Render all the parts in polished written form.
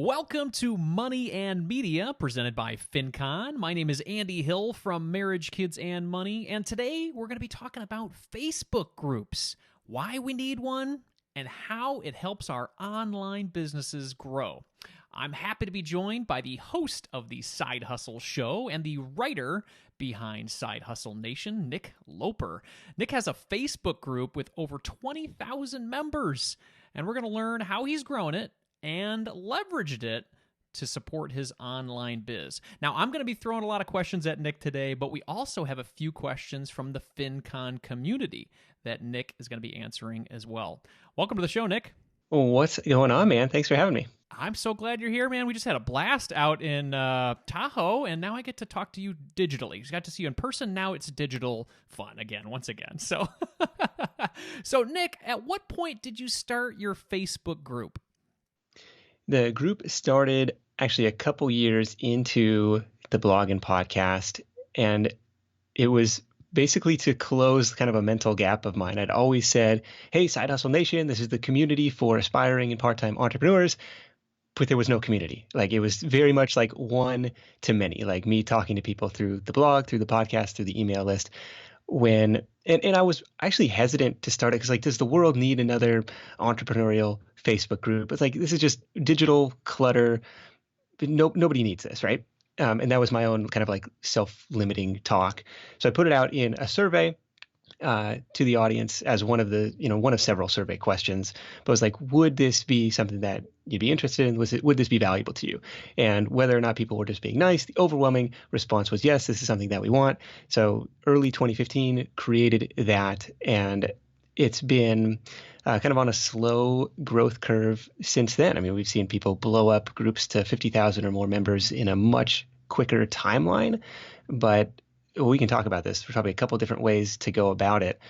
Welcome to Money and Media, presented by FinCon. My name is Andy Hill from Marriage, Kids, and Money, and today we're going to be talking about Facebook groups, why we need one, and how it helps our online businesses grow. I'm happy to be joined by the host of the Side Hustle Show and the writer behind Side Hustle Nation, Nick Loper. Nick has a Facebook group with over 20,000 members, and we're going to learn how he's grown it and leveraged it to support his online biz. Now, I'm going to be throwing a lot of questions at Nick today, but we also have a few questions from the FinCon community that Nick is going to be answering as well. Welcome to the show, Nick. What's going on, man? Thanks for having me. I'm so glad you're here, man. We just had a blast out in Tahoe, and now I get to talk to you digitally. I got to see you in person. Now it's digital fun again, once again. So, Nick, at what point did you start your Facebook group? The group started actually a couple years into the blog and podcast, and it was basically to close kind of a mental gap of mine. I'd always said, hey, Side Hustle Nation, this is the community for aspiring and part-time entrepreneurs, but there was no community. Like, it was very much like one to many, like me talking to people through the blog, through the podcast, through the email list. And I was actually hesitant to start it because, like, does the world need another entrepreneurial Facebook group? It's like, this is just digital clutter. Nobody needs this, right? And that was my own kind of like self-limiting talk. So I put it out in a survey to the audience as one of several survey questions. But it was like, would this be something that you'd be interested in? Would this be valuable to you? And whether or not people were just being nice, the overwhelming response was yes, this is something that we want. So early 2015 created that, and it's been kind of on a slow growth curve since then. I mean, we've seen people blow up groups to 50,000 or more members in a much quicker timeline, but we can talk about this. There's probably a couple different ways to go about it.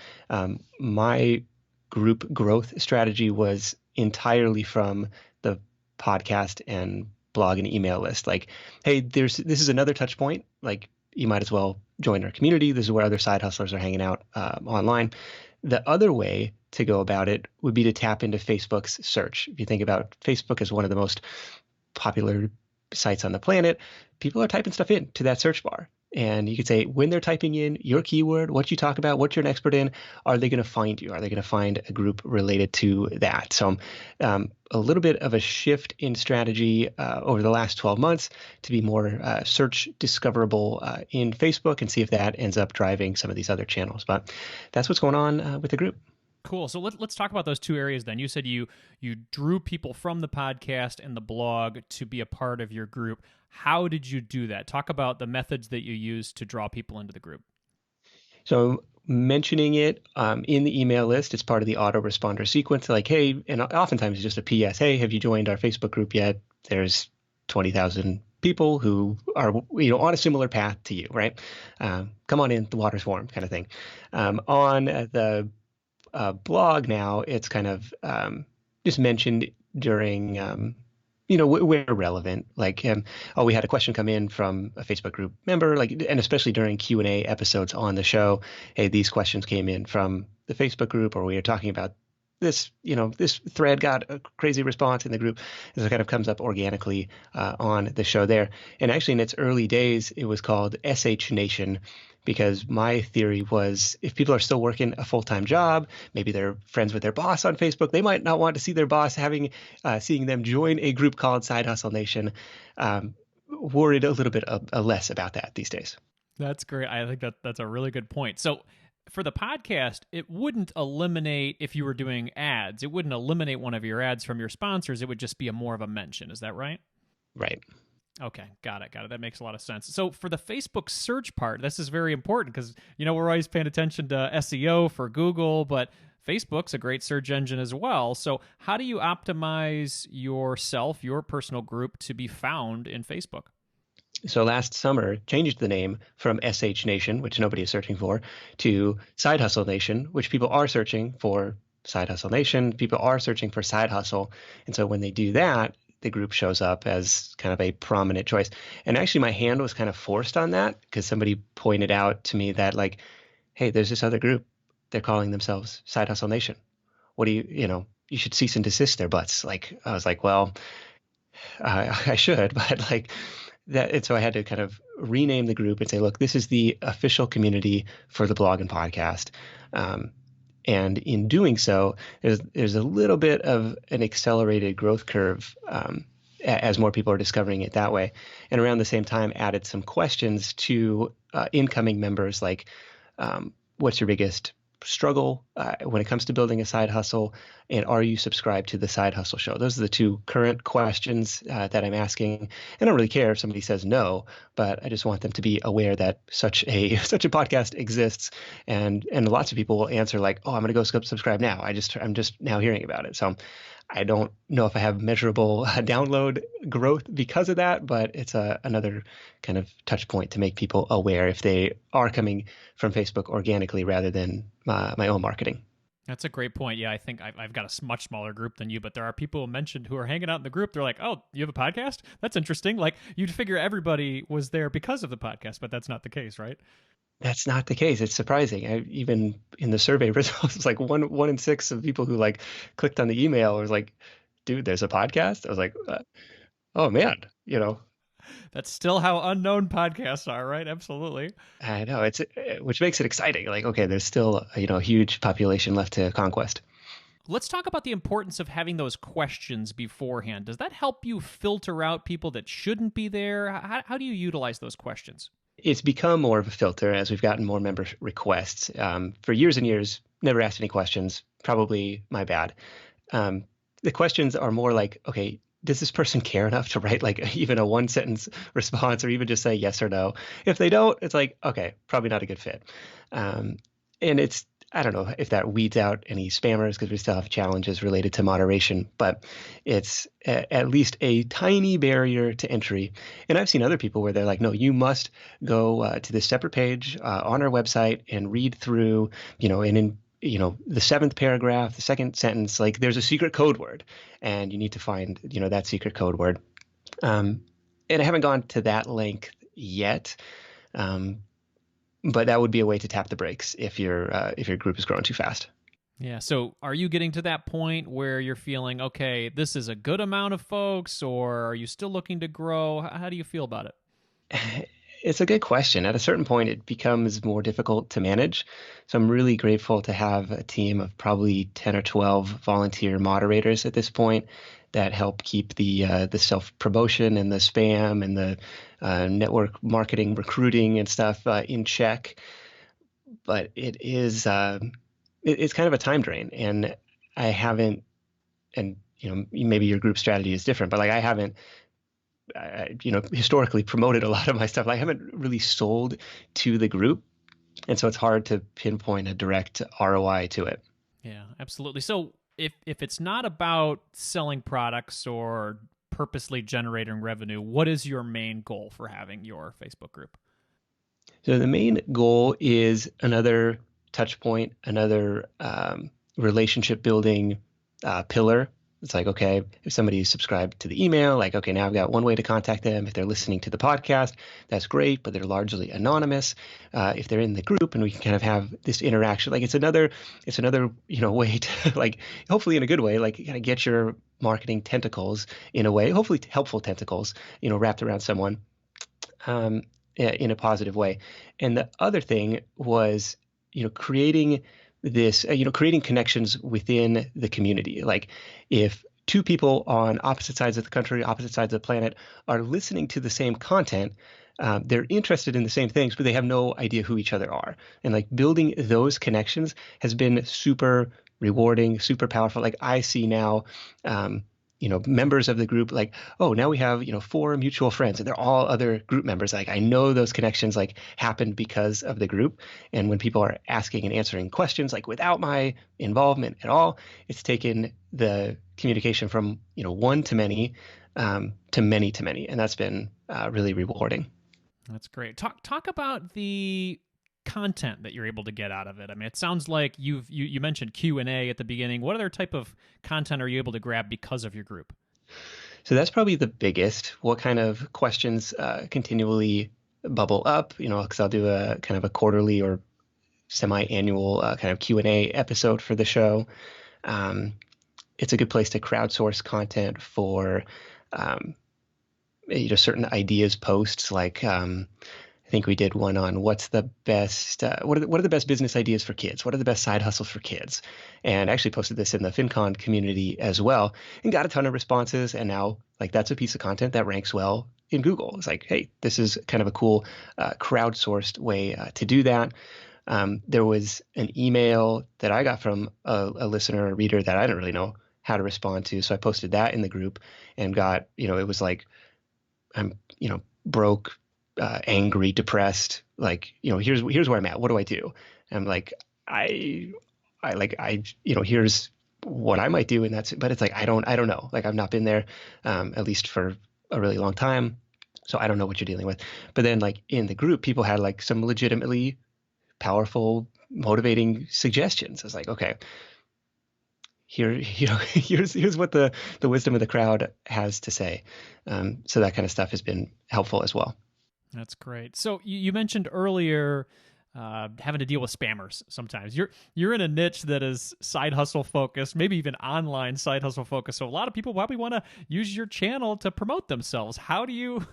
My group growth strategy was entirely from the podcast and blog and email list. Like, hey, this is another touch point. Like, you might as well join our community. This is where other side hustlers are hanging out online. The other way to go about it would be to tap into Facebook's search. If you think about Facebook as one of the most popular sites on the planet, people are typing stuff into that search bar. And you could say, when they're typing in your keyword, what you talk about, what you're an expert in, are they going to find you? Are they going to find a group related to that? So a little bit of a shift in strategy over the last 12 months to be more search discoverable in Facebook, and see if that ends up driving some of these other channels. But that's what's going on with the group. Cool. So let's talk about those two areas then. You said you drew people from the podcast and the blog to be a part of your group. How did you do that? Talk about the methods that you used to draw people into the group. So mentioning it in the email list, it's part of the autoresponder sequence. Like, hey, and oftentimes it's just a PS. Hey, have you joined our Facebook group yet? There's 20,000 people who are on a similar path to you, right? Come on in, the water's warm, kind of thing. On the blog now, it's kind of just mentioned during where relevant. Like, we had a question come in from a Facebook group member, like, and especially during Q&A episodes on the show, hey, these questions came in from the Facebook group, or we are talking about this, this thread got a crazy response in the group. And so it kind of comes up organically on the show there. And actually, in its early days, it was called SH Nation, because my theory was, if people are still working a full-time job, maybe they're friends with their boss on Facebook, they might not want to see their boss seeing them join a group called Side Hustle Nation. Worried a little bit less about that these days. That's great. I think that's a really good point. So for the podcast, it wouldn't eliminate, if you were doing ads, it wouldn't eliminate one of your ads from your sponsors. It would just be more of a mention. Is that right? Right. Okay, got it. That makes a lot of sense. So for the Facebook search part, this is very important because, we're always paying attention to SEO for Google, but Facebook's a great search engine as well. So how do you optimize yourself, your personal group, to be found in Facebook? So last summer, changed the name from SH Nation, which nobody is searching for, to Side Hustle Nation, which people are searching for. Side Hustle Nation, people are searching for Side Hustle. And so when they do that, the group shows up as kind of a prominent choice. And actually, my hand was kind of forced on that because somebody pointed out to me that, like, hey, there's this other group. They're calling themselves Side Hustle Nation. What do you should cease and desist their butts. Like, I was like, well, I should, but like that. And so I had to kind of rename the group and say, look, this is the official community for the blog and podcast. Um, and in doing so, there's a little bit of an accelerated growth curve as more people are discovering it that way. And around the same time, added some questions to incoming members like, what's your biggest struggle when it comes to building a side hustle? And are you subscribed to the Side Hustle Show? Those are the two current questions that I'm asking. I don't really care if somebody says no, but I just want them to be aware that such a such a podcast exists, and lots of people will answer like, "Oh, I'm going to go subscribe now. I'm just now hearing about it." So I don't know if I have measurable download growth because of that, but it's another kind of touch point to make people aware if they are coming from Facebook organically rather than my own marketing. That's a great point. Yeah, I think I've got a much smaller group than you, but there are people who mentioned who are hanging out in the group. They're like, "Oh, you have a podcast? That's interesting." Like you'd figure everybody was there because of the podcast, but that's not the case, right? That's not the case. It's surprising. Even in the survey results, it's like one in six of people who like clicked on the email was like, "Dude, there's a podcast." I was like, "Oh man, you know." That's still how unknown podcasts are, right? Absolutely. I know it's which makes it exciting. Like, okay, there's still a huge population left to conquest. Let's talk about the importance of having those questions beforehand. Does that help you filter out people that shouldn't be there? How do you utilize those questions? It's become more of a filter as we've gotten more member requests. For years and years, never asked any questions. Probably my bad. The questions are more like, okay, does this person care enough to write like even a one sentence response or even just say yes or no? If they don't, it's like, okay, probably not a good fit. And I don't know if that weeds out any spammers because we still have challenges related to moderation, but it's at least a tiny barrier to entry. And I've seen other people where they're like, no, you must go to this separate page on our website and read through, and in the seventh paragraph, the second sentence, like there's a secret code word and you need to find, that secret code word. And I haven't gone to that length yet. But that would be a way to tap the brakes if your group is growing too fast. Yeah. So are you getting to that point where you're feeling, okay, this is a good amount of folks, or are you still looking to grow? How do you feel about it? It's a good question. At a certain point, it becomes more difficult to manage. So I'm really grateful to have a team of probably 10 or 12 volunteer moderators at this point that help keep the self-promotion and the spam and the network marketing, recruiting and stuff in check. But it's kind of a time drain, and I haven't, and maybe your group strategy is different, but like I haven't, historically promoted a lot of my stuff. Like I haven't really sold to the group, and so it's hard to pinpoint a direct ROI to it. Yeah, absolutely. So if it's not about selling products or purposely generating revenue, what is your main goal for having your Facebook group? So the main goal is another touch point, another relationship building pillar. It's like, okay, if somebody's subscribed to the email, like, okay, now I've got one way to contact them. If they're listening to the podcast, that's great, but they're largely anonymous. If they're in the group and we can kind of have this interaction, like it's another, way to like, hopefully in a good way, like kind of get your marketing tentacles in a way, hopefully helpful tentacles, wrapped around someone in a positive way. And the other thing was, creating this, creating connections within the community. Like if two people on opposite sides of the country, opposite sides of the planet are listening to the same content, they're interested in the same things, but they have no idea who each other are. And like building those connections has been super rewarding, super powerful. Like I see now, members of the group, like, oh, now we have, 4 mutual friends and they're all other group members. Like I know those connections like happened because of the group. And when people are asking and answering questions, like without my involvement at all, it's taken the communication from, one to many, to many to many. And that's been really rewarding. That's great. Talk about the content that you're able to get out of it. I mean, it sounds like you mentioned Q&A at the beginning. What other type of content are you able to grab because of your group? So that's probably the biggest. What kind of questions continually bubble up? Because I'll do a kind of a quarterly or semi-annual kind of Q&A episode for the show. It's a good place to crowdsource content for um, certain ideas posts, like I think we did one on what's the best, what are the best business ideas for kids? What are the best side hustles for kids? And I actually posted this in the FinCon community as well, and got a ton of responses. And now, like, that's a piece of content that ranks well in Google. It's like, hey, this is kind of a cool crowdsourced way to do that. There was an email that I got from a listener, a reader that I didn't really know how to respond to. So I posted that in the group and got, it was like, I'm, broke, angry, depressed. Like, here's where I'm at. What do I do? And I'm like, here's what I might do. And that's, but it's like, I don't know. Like, I've not been there, at least for a really long time. So I don't know what you're dealing with. But then, like, in the group, people had like some legitimately powerful, motivating suggestions. I was like, okay, here's what the wisdom of the crowd has to say. So that kind of stuff has been helpful as well. That's great. So you mentioned earlier having to deal with spammers sometimes. You're in a niche that is side hustle focused, maybe even online side hustle focused. So a lot of people probably want to use your channel to promote themselves. How do you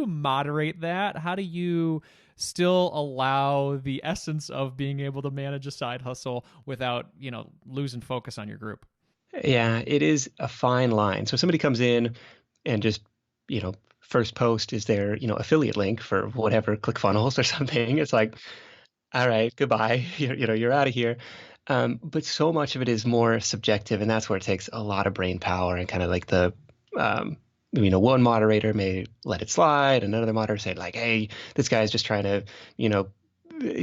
moderate that? How do you still allow the essence of being able to manage a side hustle without, losing focus on your group? Yeah, it is a fine line. So somebody comes in and just, first post is their, affiliate link for whatever, ClickFunnels or something. It's like, all right, goodbye. You're out of here. But so much of it is more subjective, and that's where it takes a lot of brain power and kind of like one moderator may let it slide, and another moderator say like, hey, this guy's just trying to,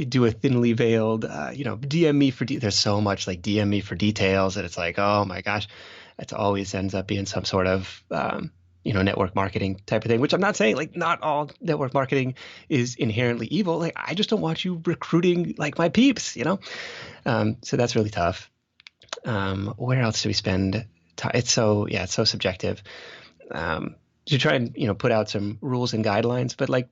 do a thinly veiled, DM me for, there's so much like DM me for details, and it's like, oh my gosh, it always ends up being some sort of, network marketing type of thing, which I'm not saying like not all network marketing is inherently evil. Like, I just don't want you recruiting like my peeps, so that's really tough. Where else do we spend time? It's so subjective. To try and, put out some rules and guidelines, but like,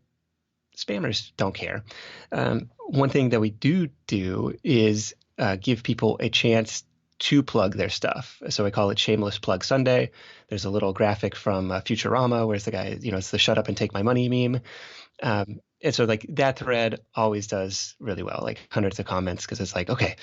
spammers don't care. One thing that we do is give people a chance to plug their stuff. So I call it Shameless Plug Sunday. There's a little graphic from Futurama where it's the guy, it's the shut up and take my money meme. And so like that thread always does really well, like hundreds of comments, because it's like, okay,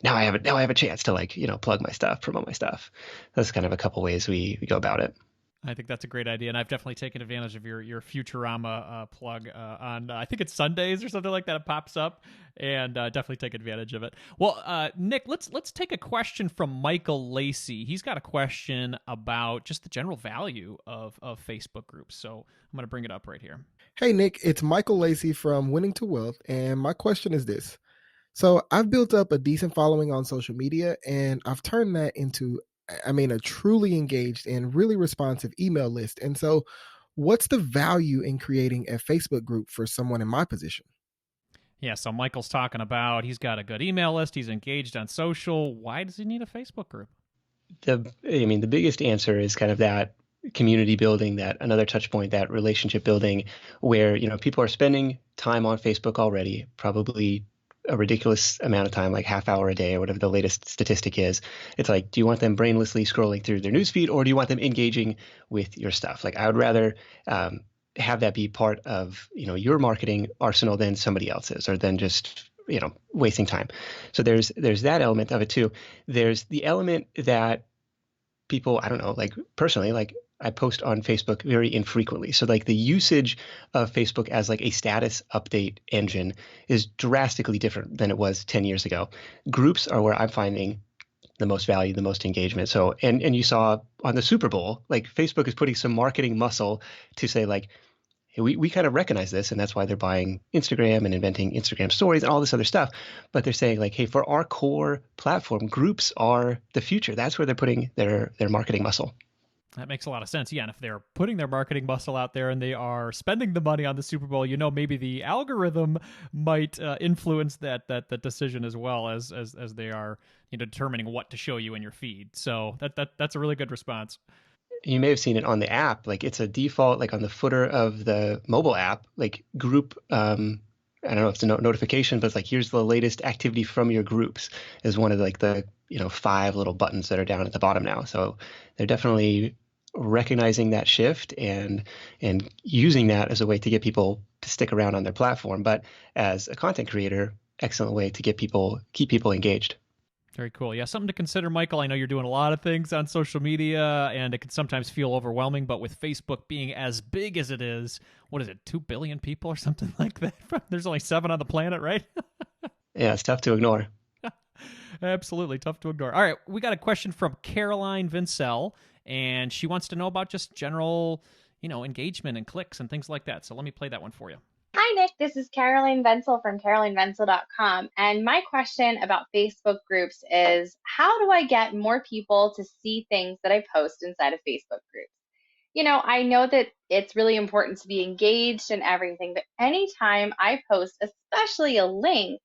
now I have a chance to like, plug my stuff, promote my stuff. That's kind of a couple ways we go about it. I think that's a great idea, and I've definitely taken advantage of your Futurama plug on I think it's Sundays or something like that. It pops up, and definitely take advantage of it. Well, Nick, let's take a question from Michael Lacey. He's got a question about just the general value of Facebook groups. So I'm going to bring it up right here. Hey, Nick, it's Michael Lacey from Winning to Wealth, and my question is this. So I've built up a decent following on social media, and I've turned that into a truly engaged and really responsive email list. And so what's the value in creating a Facebook group for someone in my position? Yeah, so Michael's talking about he's got a good email list. He's engaged on social. Why does he need a Facebook group? The biggest answer is kind of that community building, that another touch point, that relationship building where, people are spending time on Facebook already, probably a ridiculous amount of time, like half hour a day or whatever the latest statistic is. It's like, do you want them brainlessly scrolling through their newsfeed, or do you want them engaging with your stuff? Like, I would rather have that be part of, your marketing arsenal than somebody else's, or than just, wasting time. So there's that element of it too. There's the element that people, I don't know, like personally, like I post on Facebook very infrequently. So like the usage of Facebook as like a status update engine is drastically different than it was 10 years ago. Groups are where I'm finding the most value, the most engagement. So, and you saw on the Super Bowl, like Facebook is putting some marketing muscle to say like, hey, we kind of recognize this, and that's why they're buying Instagram and inventing Instagram stories and all this other stuff. But they're saying like, hey, for our core platform, groups are the future. That's where they're putting their marketing muscle. That makes a lot of sense. Yeah, and if they're putting their marketing muscle out there and they are spending the money on the Super Bowl, maybe the algorithm might influence that decision as well as they are determining what to show you in your feed. So that's a really good response. You may have seen it on the app. Like it's a default, like on the footer of the mobile app, like group. I don't know if it's a notification, but it's like, here's the latest activity from your groups is one of like the 5 little buttons that are down at the bottom now. So they're definitely recognizing that shift and using that as a way to get people to stick around on their platform. But as a content creator, excellent way to keep people engaged. Very cool. Yeah, something to consider, Michael. I know you're doing a lot of things on social media, and it can sometimes feel overwhelming, but with Facebook being as big as it is, what is it, 2 billion people or something like that? There's only 7 on the planet, right? Yeah, it's tough to ignore. Absolutely, tough to ignore. All right, we got a question from Caroline Vincel, and she wants to know about just general, engagement and clicks and things like that. So let me play that one for you. Hi, Nick. This is Caroline Wenzel from carolinewenzel.com. And my question about Facebook groups is how do I get more people to see things that I post inside of Facebook groups? I know that it's really important to be engaged and everything, but anytime I post, especially a link,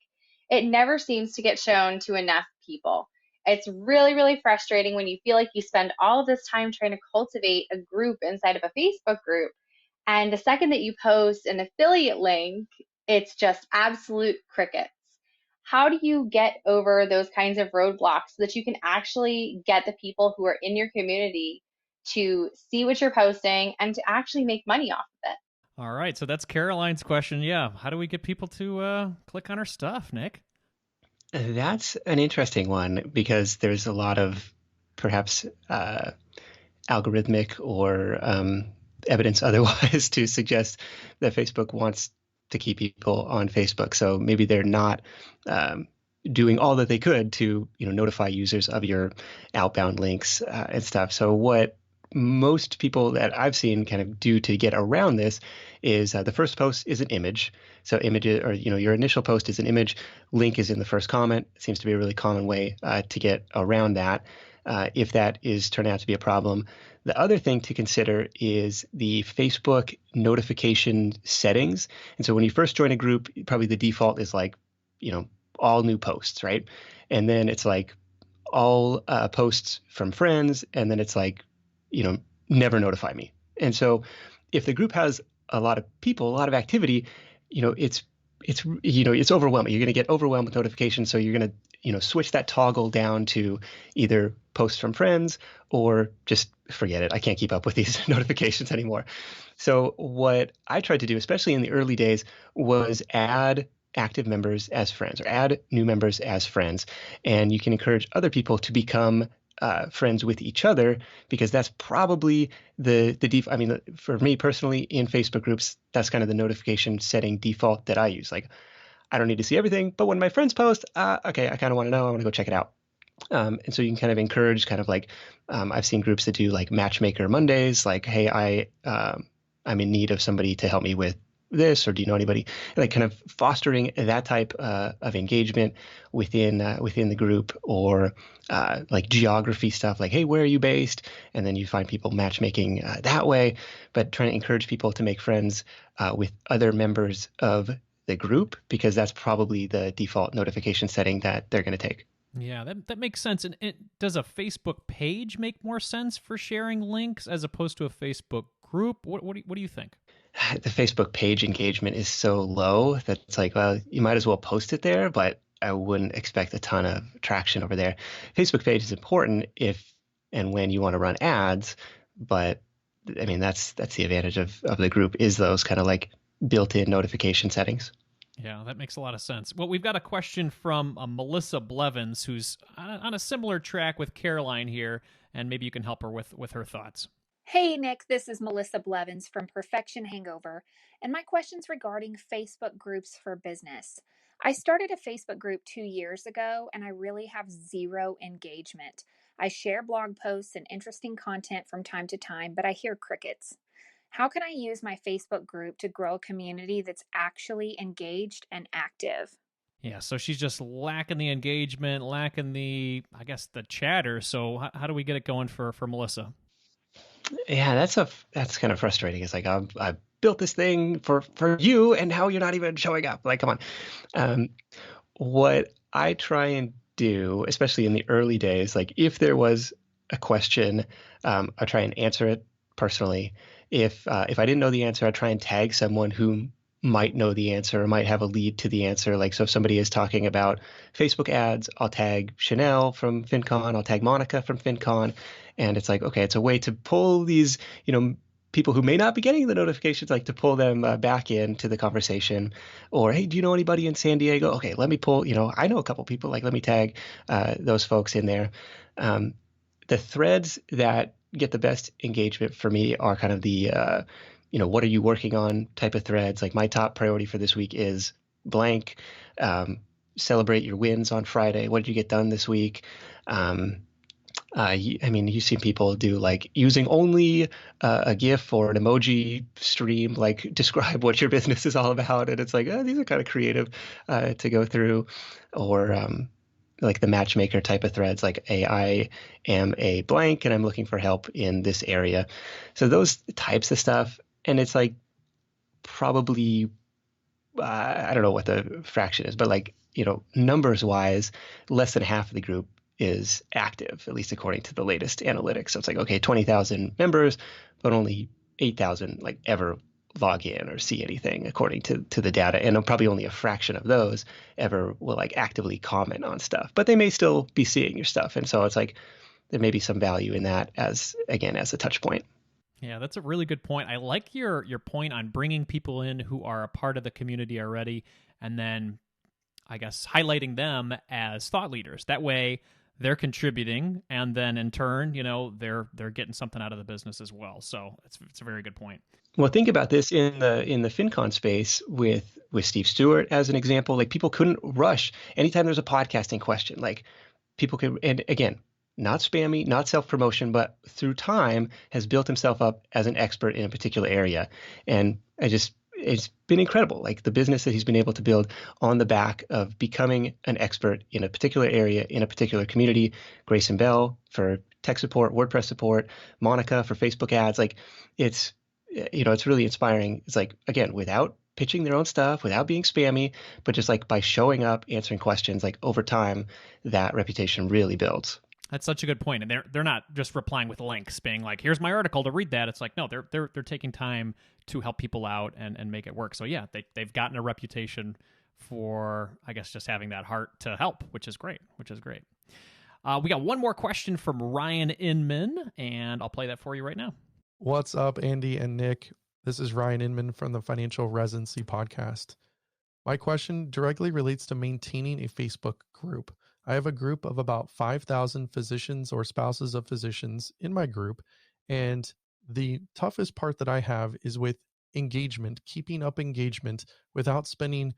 it never seems to get shown to enough people. It's really, really frustrating when you feel like you spend all of this time trying to cultivate a group inside of a Facebook group. And the second that you post an affiliate link, it's just absolute crickets. How do you get over those kinds of roadblocks so that you can actually get the people who are in your community to see what you're posting and to actually make money off of it? All right, so that's Caroline's question. Yeah, how do we get people to click on our stuff, Nick? That's an interesting one because there's a lot of perhaps algorithmic or evidence otherwise to suggest that Facebook wants to keep people on Facebook. So maybe they're not doing all that they could to notify users of your outbound links and stuff. So what most people that I've seen kind of do to get around this is the first post is an image. So images, or your initial post is an image, link is in the first comment. It seems to be a really common way to get around that. If that is turning out to be a problem. The other thing to consider is the Facebook notification settings. And so when you first join a group, probably the default is like, all new posts, right? And then it's like all posts from friends, and then it's like, never notify me. And so if the group has a lot of people, a lot of activity, it's overwhelming. You're going to get overwhelmed with notifications. So you're going to, switch that toggle down to either posts from friends or just forget it. I can't keep up with these notifications anymore. So what I tried to do, especially in the early days, was add active members as friends or add new members as friends. And you can encourage other people to become friends with each other, because that's probably the default. I mean, for me personally, in Facebook groups, that's kind of the notification setting default that I use. Like, I don't need to see everything, but when my friends post, okay, I kind of want to know. I want to go check it out. And so you can kind of encourage, kind of like I've seen groups that do like Matchmaker Mondays, like, hey, I'm in need of somebody to help me with this, or do you know anybody? Like kind of fostering that type of engagement within the group, or like geography stuff, like, hey, where are you based? And then you find people matchmaking that way, but trying to encourage people to make friends with other members of the group, because that's probably the default notification setting that they're going to take. Yeah, that makes sense. And does a Facebook page make more sense for sharing links as opposed to a Facebook group? What do you think? The Facebook page engagement is so low that it's like, well, you might as well post it there, but I wouldn't expect a ton of traction over there. Facebook page is important if and when you want to run ads, but I mean, that's the advantage of the group, is those kind of like built-in notification settings. Yeah, that makes a lot of sense. Well, we've got a question from Melissa Blevins, who's on a similar track with Caroline here, and maybe you can help her with her thoughts. Hey, Nick, this is Melissa Blevins from Perfection Hangover, and my question's regarding Facebook groups for business. I started a Facebook group 2 years ago, and I really have zero engagement. I share blog posts and interesting content from time to time, but I hear crickets. How can I use my Facebook group to grow a community that's actually engaged and active? Yeah, so she's just lacking the engagement, lacking the chatter. So how do we get it going for Melissa? Yeah, that's kind of frustrating. It's like, I built this thing for you, and now you're not even showing up. Like, come on. What I try and do, especially in the early days, like if there was a question, I try and answer it personally. If I didn't know the answer, I try and tag someone who might know the answer or might have a lead to the answer. Like, so if somebody is talking about Facebook ads, I'll tag Chanel from FinCon, I'll tag Monica from FinCon. And it's like, okay, it's a way to pull these, people who may not be getting the notifications, like to pull them back into the conversation. Or, hey, do you know anybody in San Diego? Okay, let me pull, I know a couple people, like let me tag those folks in there. The threads that get the best engagement for me are kind of the, what are you working on type of threads. Like my top priority for this week is blank. Celebrate your wins on Friday. What did you get done this week? You've seen people do like using only a GIF or an emoji stream, like describe what your business is all about. And it's like, these are kind of creative to go through. Or like the matchmaker type of threads, like I am a blank and I'm looking for help in this area. So those types of stuff. And it's like probably, I don't know what the fraction is, but like, numbers wise, less than half of the group is active, at least according to the latest analytics. So it's like, okay, 20,000 members, but only 8,000 like ever log in or see anything according to the data. And probably only a fraction of those ever will like actively comment on stuff, but they may still be seeing your stuff. And so it's like, there may be some value in that as a touch point. Yeah, that's a really good point. I like your point on bringing people in who are a part of the community already, and then I guess highlighting them as thought leaders. That way they're contributing, and then in turn, they're getting something out of the business as well. So it's a very good point. Well, think about this in the FinCon space with Steve Stewart as an example. Like people couldn't rush anytime there's a podcasting question. Like people could, and again, not spammy, not self-promotion, but through time has built himself up as an expert in a particular area. And it's been incredible. Like the business that he's been able to build on the back of becoming an expert in a particular area, in a particular community. Grayson Bell for tech support, WordPress support, Monica for Facebook ads. Like it's really inspiring. It's like, again, without pitching their own stuff, without being spammy, but just like by showing up, answering questions, like over time, that reputation really builds. That's such a good point. And they're not just replying with links, being like, "Here's my article to read that." It's like, no, they're taking time to help people out and make it work. So yeah, they've gotten a reputation for, I guess, just having that heart to help, which is great. We got one more question from Ryan Inman, and I'll play that for you right now. What's up, Andy and Nick? This is Ryan Inman from the Financial Residency Podcast. My question directly relates to maintaining a Facebook group. I have a group of about 5,000 physicians or spouses of physicians in my group, and the toughest part that I have is with engagement, keeping up engagement without spending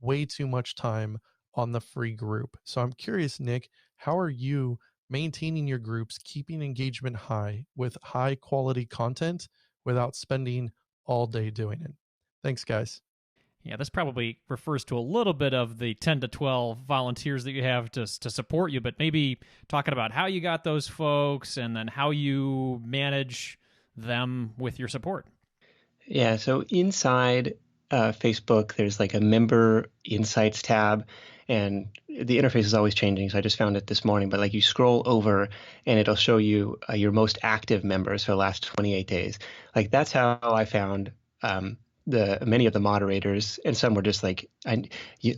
way too much time on the free group. So I'm curious, Nick, how are you maintaining your groups, keeping engagement high with high quality content without spending all day doing it? Thanks, guys. Yeah, this probably refers to a little bit of the 10 to 12 volunteers that you have to support you, but maybe talking about how you got those folks and then how you manage them with your support. Yeah, so inside Facebook, there's like a member insights tab, and the interface is always changing. So I just found it this morning, but like you scroll over and it'll show you your most active members for the last 28 days. Like that's how I found many of the moderators, and some were just like,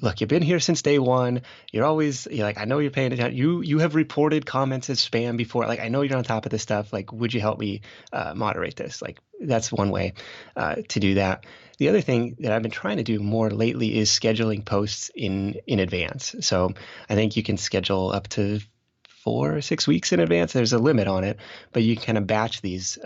look, you've been here since day one. You're like, I know you're paying attention. You have reported comments as spam before. Like, I know you're on top of this stuff. Like, would you help me moderate this? Like, that's one way to do that. The other thing that I've been trying to do more lately is scheduling posts in advance. So I think you can schedule up to 4 or 6 weeks in advance. There's a limit on it, but you can kind of batch these,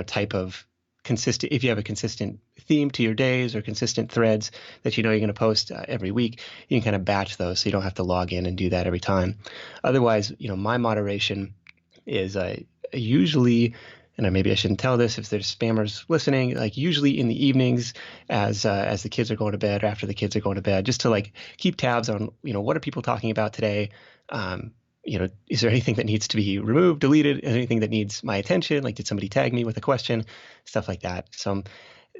type of consistent, if you have a consistent theme to your days or consistent threads that you're going to post every week, you can kind of batch those so you don't have to log in and do that every time. Otherwise, my moderation is usually, and maybe I shouldn't tell this if there's spammers listening, like usually in the evenings as the kids are going to bed, or after the kids are going to bed, just to like keep tabs on, what are people talking about today? Is there anything that needs to be removed, deleted, anything that needs my attention? Like, did somebody tag me with a question? Stuff like that. So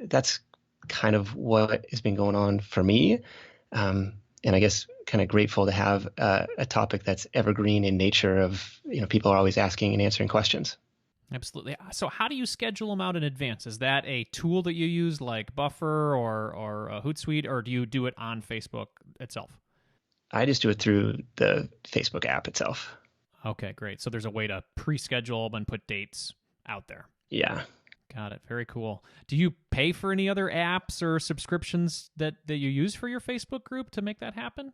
that's kind of what has been going on for me. And I guess kind of grateful to have a topic that's evergreen in nature of, people are always asking and answering questions. Absolutely. So how do you schedule them out in advance? Is that a tool that you use like Buffer or Hootsuite, or do you do it on Facebook itself? I just do it through the Facebook app itself. Okay, great. So there's a way to pre-schedule and put dates out there. Yeah. Got it. Very cool. Do you pay for any other apps or subscriptions that you use for your Facebook group to make that happen?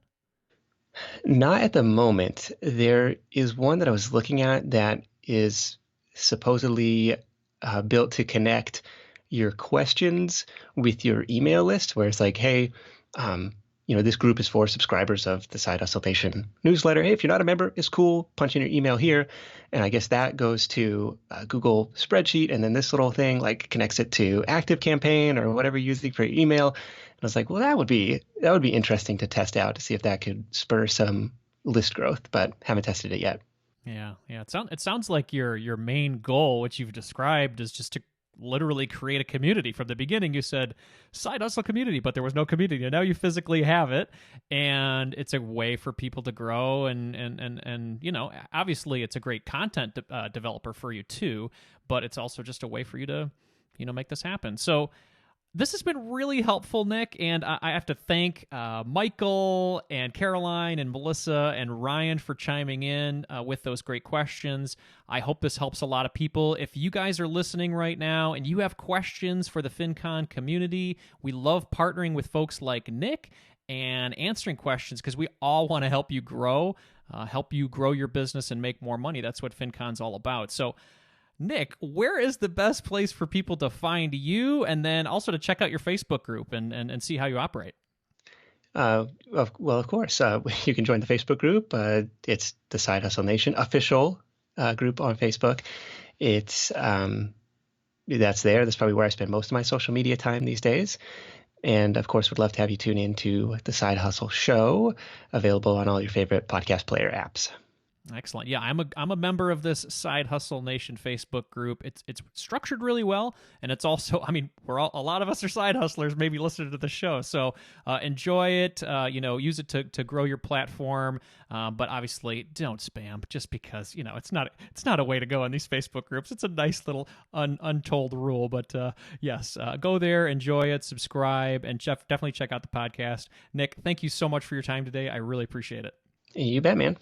Not at the moment. There is one that I was looking at that is supposedly built to connect your questions with your email list, where it's like, hey, this group is for subscribers of the Side Hustle Nation newsletter. Hey, if you're not a member, it's cool. Punch in your email here. And I guess that goes to Google spreadsheet. And then this little thing like connects it to ActiveCampaign or whatever you're using for your email. And I was like, well, that would be interesting to test out to see if that could spur some list growth, but haven't tested it yet. Yeah. It sounds like your main goal, which you've described, is just to literally create a community. From the beginning you said side hustle community, but there was no community, and now you physically have it, and it's a way for people to grow, and obviously it's a great content developer for you too, but it's also just a way for you to make this happen. So this has been really helpful, Nick, and I have to thank Michael and Caroline and Melissa and Ryan for chiming in with those great questions. I hope this helps a lot of people. If you guys are listening right now and you have questions for the FinCon community, we love partnering with folks like Nick and answering questions because we all want to help you grow your business and make more money. That's what FinCon's all about. So Nick, where is the best place for people to find you, and then also to check out your Facebook group and see how you operate? Well, of course, you can join the Facebook group. It's the Side Hustle Nation official group on Facebook. It's that's there. That's probably where I spend most of my social media time these days. And of course, would love to have you tune into the Side Hustle Show, available on all your favorite podcast player apps. Excellent. Yeah, I'm a member of this Side Hustle Nation Facebook group. It's structured really well, and it's also, a lot of us are side hustlers, maybe listening to the show. So enjoy it. Use it to grow your platform. But obviously, don't spam just because it's not a way to go in these Facebook groups. It's a nice little untold rule. But yes, go there, enjoy it, subscribe, and definitely check out the podcast. Nick, thank you so much for your time today. I really appreciate it. You bet, man.